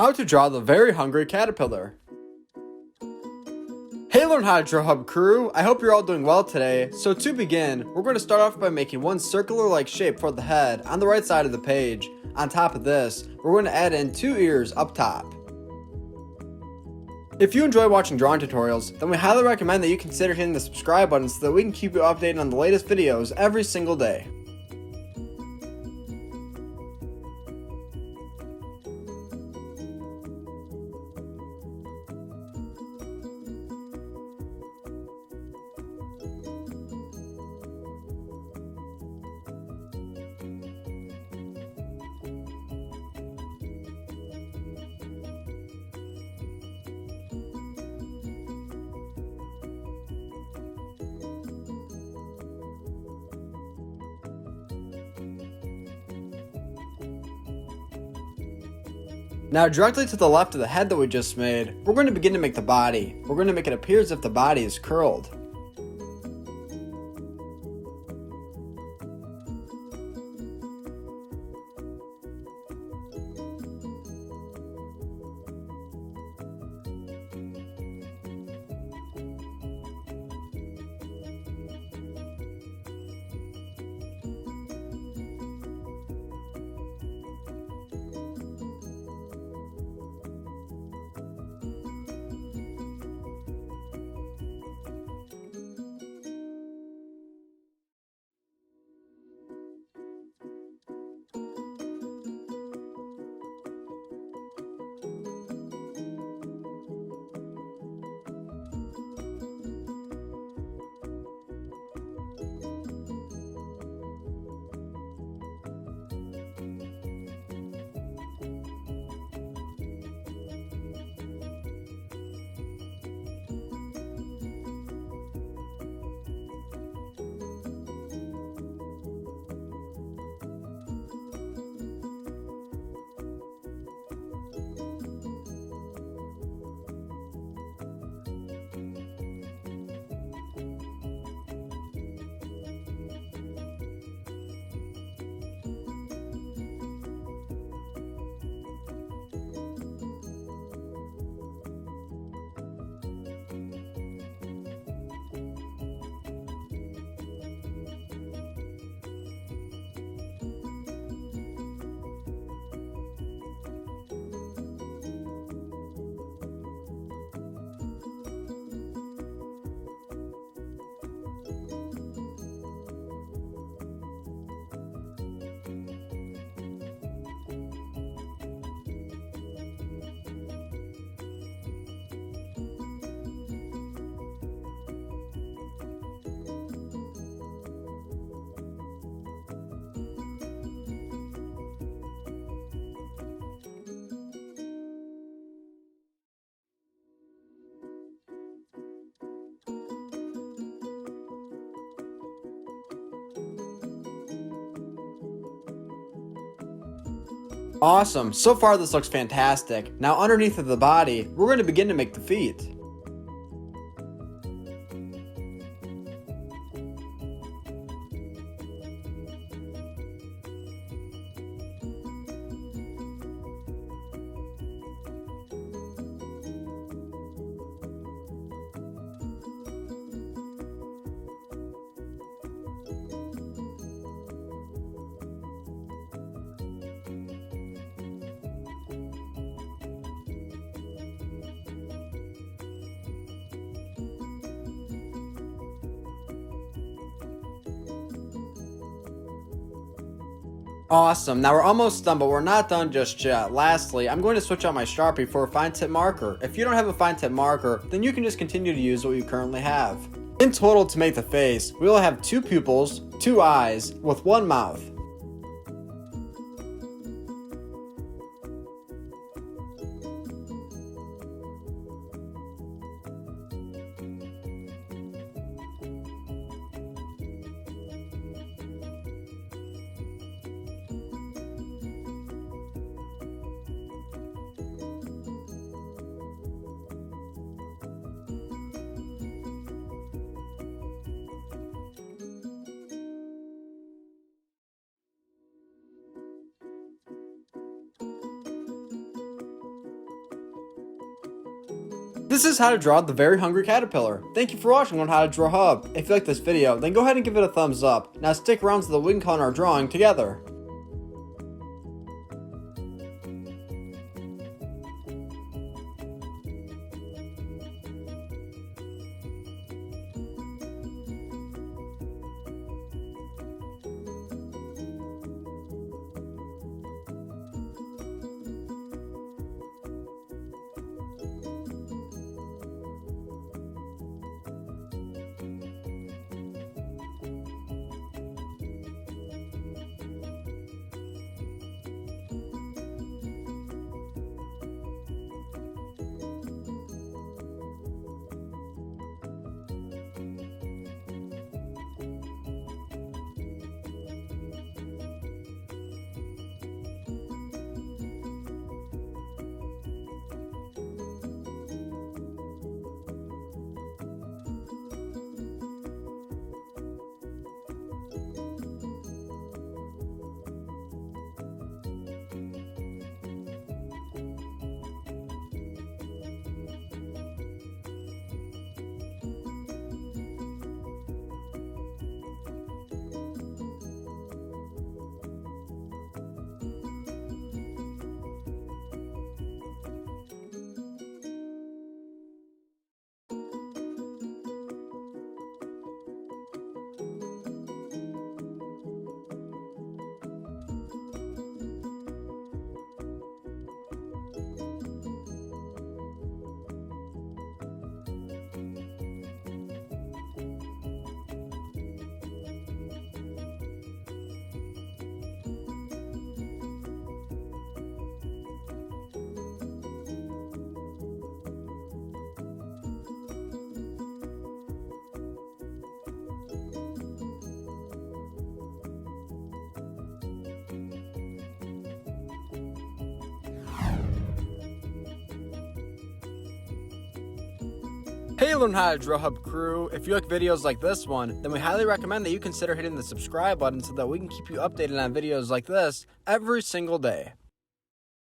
How to draw the very hungry caterpillar. Hey Learn How to Draw Hub crew, I hope you're all doing well today. So to begin, we're going to start off by making one circular-like shape for the head on the right side of the page. On top of this, we're going to add in 2 ears up top. If you enjoy watching drawing tutorials, then we highly recommend that you consider hitting the subscribe button so that we can keep you updated on the latest videos every single day. Now directly to the left of the head that we just made, we're going to begin to make the body. We're going to make it appear as if the body is curled. Awesome, so far this looks fantastic. Now underneath of the body, we're going to begin to make the feet. Awesome, now we're almost done, but we're not done just yet. Lastly, I'm going to switch out my Sharpie for a fine tip marker. If you don't have a fine tip marker, then you can just continue to use what you currently have. In total, to make the face, we will have 2 pupils, 2 eyes, with 1 mouth. This is how to draw the very hungry caterpillar. Thank you for watching on How to Draw Hub. If you like this video, then go ahead and give it a thumbs up. Now stick around so that we can color our drawing together. Hey Learn How to Draw Hub crew, if you like videos like this one, then we highly recommend that you consider hitting the subscribe button so that we can keep you updated on videos like this every single day.